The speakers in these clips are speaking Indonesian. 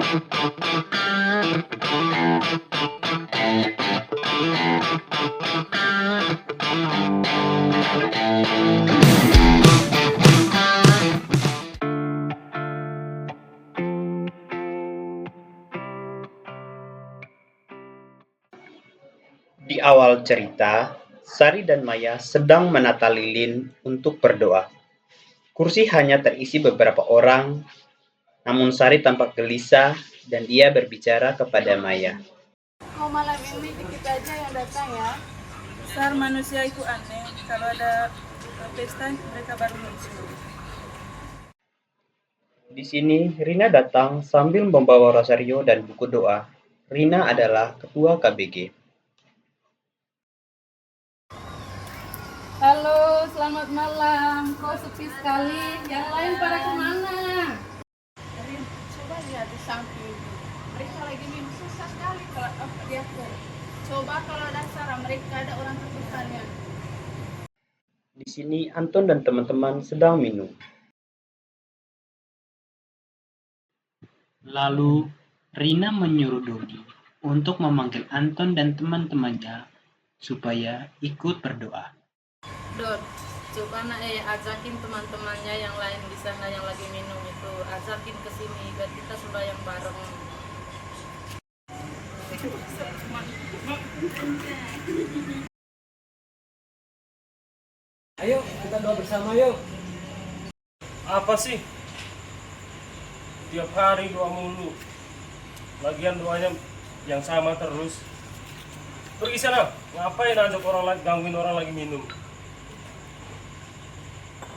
Di awal cerita, Sari dan Maya sedang menata lilin untuk berdoa. Kursi hanya terisi beberapa orang, namun Sari tampak gelisah dan dia berbicara kepada Maya. Kok malam ini dikit aja yang datang ya? Besar manusia itu aneh, kalau ada pesta mereka baru muncul. Di sini, Rina datang sambil membawa rosario dan buku doa. Rina adalah ketua KBG. Halo, selamat malam. Kok sepi sekali? Yang lain pada kemana? Rin, coba lihat di samping. Mereka lagi minum susah sekali kalau diatur. Coba kalau dasar mereka ada orang ketukannya. Di sini, Anton dan teman-teman sedang minum. Lalu, Rina menyuruh Dodi untuk memanggil Anton dan teman-temannya supaya ikut berdoa. Dot, coba ajakin teman-temannya yang lain di sana yang lagi minum itu. Ajakin ke sini biar kita sembahyang bareng. Ayo kita doa bersama yuk. Apa sih? Tiap hari doa mulu. Lagian doanya yang sama terus. Pergi sana. Ngapain ajak orang lagi, gangguin orang lagi minum?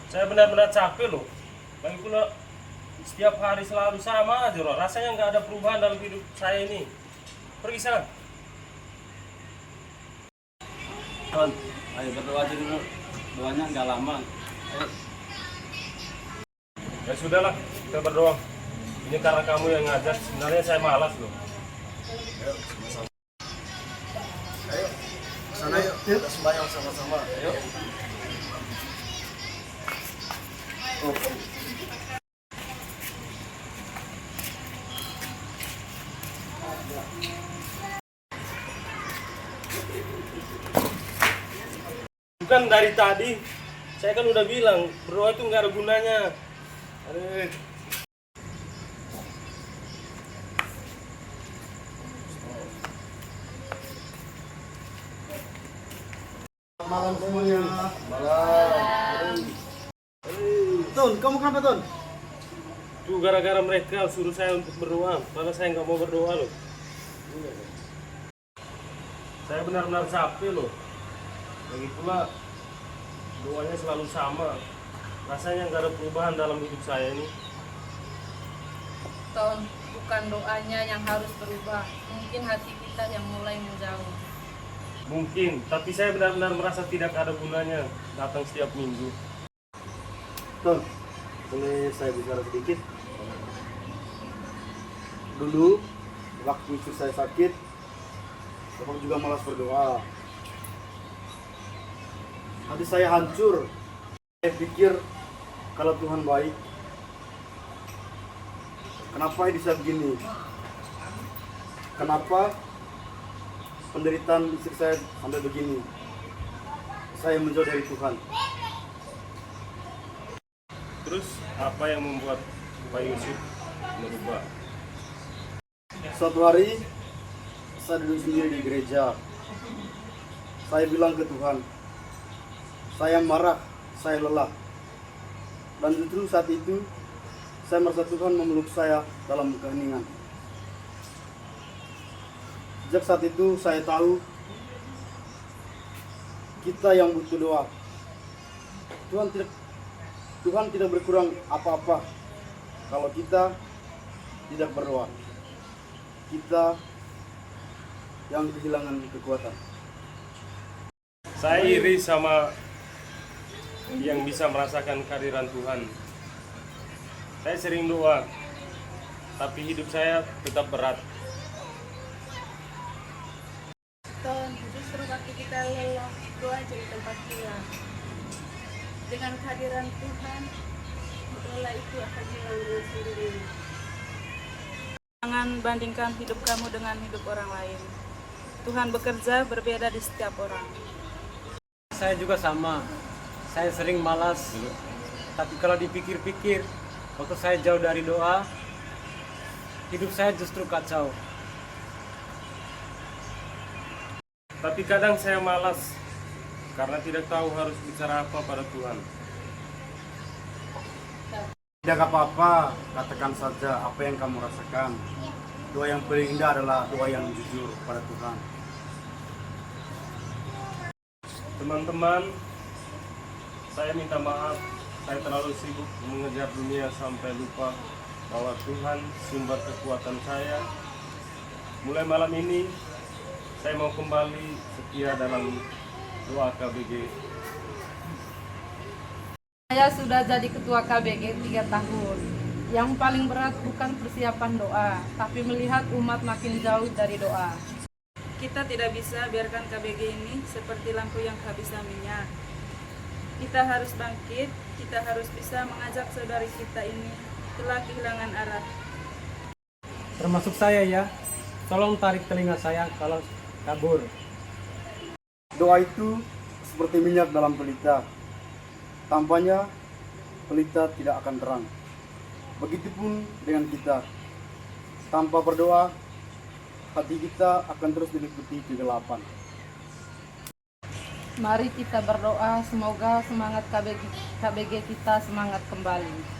Saya benar-benar capek loh. Lagi pula setiap hari selalu sama aja loh. Rasanya nggak ada perubahan dalam hidup saya ini. Pergi sana. Ton, ayo berdoa aja dulu. Doanya nggak lama. Ayo. Ya sudahlah, kita berdoa. Ini karena kamu yang ngajak. Sebenarnya saya malas loh. Ayo, sama-sama. Ayo, sana yuk. Kita sembahyang sama-sama. Ayo. Oh. Bukan dari tadi. Saya kan udah bilang, berdoa itu nggak ada gunanya. Aduh. Malam semuanya. Malam. Ton, kamu kenapa Ton? Tuh gara-gara mereka suruh saya untuk berdoa, padahal saya nggak mau berdoa loh. Saya benar-benar capek loh. Lagi pula doanya selalu sama. Rasanya nggak ada perubahan dalam hidup saya ini. Ton, bukan doanya yang harus berubah. Mungkin hati kita yang mulai menjauh. Mungkin, tapi saya benar-benar merasa tidak ada gunanya datang setiap minggu. Ton, boleh saya bicara sedikit? Dulu, waktu istri saya sakit, Bapak juga malas berdoa. Hati saya hancur. Saya pikir kalau Tuhan baik, kenapa bisa begini? Kenapa penderitaan istri saya sampai begini? Saya menjauh dari Tuhan. Terus apa yang membuat Pak Yusuf berubah? Suatu hari, saya duduk sendiri di gereja. Saya bilang ke Tuhan, saya marah, saya lelah. Dan justru saat itu, saya merasa Tuhan memeluk saya dalam keheningan. Sejak saat itu, saya tahu kita yang butuh doa. Tuhan tidak berkurang apa-apa kalau kita tidak berdoa. Kita yang kehilangan kekuatan. Saya iri sama yang bisa merasakan kehadiran Tuhan. Saya sering doa, tapi hidup saya tetap berat. Ton, justru waktu kita lelah, doa jadi tempat hilang. Dengan kehadiran Tuhan, lelah itu akan hilang dengan sendiri. Jangan bandingkan hidup kamu dengan hidup orang lain. Tuhan bekerja berbeda di setiap orang. Saya juga sama. Saya sering malas. Tapi kalau dipikir-pikir, waktu saya jauh dari doa, hidup saya justru kacau. Tapi kadang saya malas karena tidak tahu harus bicara apa pada Tuhan. Tidak apa-apa, katakan saja apa yang kamu rasakan. Doa yang paling indah adalah doa yang jujur pada Tuhan. Teman-teman, saya minta maaf. Saya terlalu sibuk mengejar dunia sampai lupa bahwa Tuhan sumber kekuatan saya. Mulai malam ini, saya mau kembali setia dalam doa KBG. Saya sudah jadi ketua KBG 3 tahun. Yang paling berat bukan persiapan doa, tapi melihat umat makin jauh dari doa. Kita tidak bisa biarkan KBG ini seperti lampu yang kehabisan minyak. Kita harus bangkit, kita harus bisa mengajak saudari kita ini telah kehilangan arah. Termasuk saya ya. Tolong tarik telinga saya kalau kabur. Doa itu seperti minyak dalam pelita. Tanpanya, pelita tidak akan terang. Begitupun dengan kita. Tanpa berdoa, hati kita akan terus diliputi kegelapan. Mari kita berdoa, semoga semangat KBG kita semangat kembali.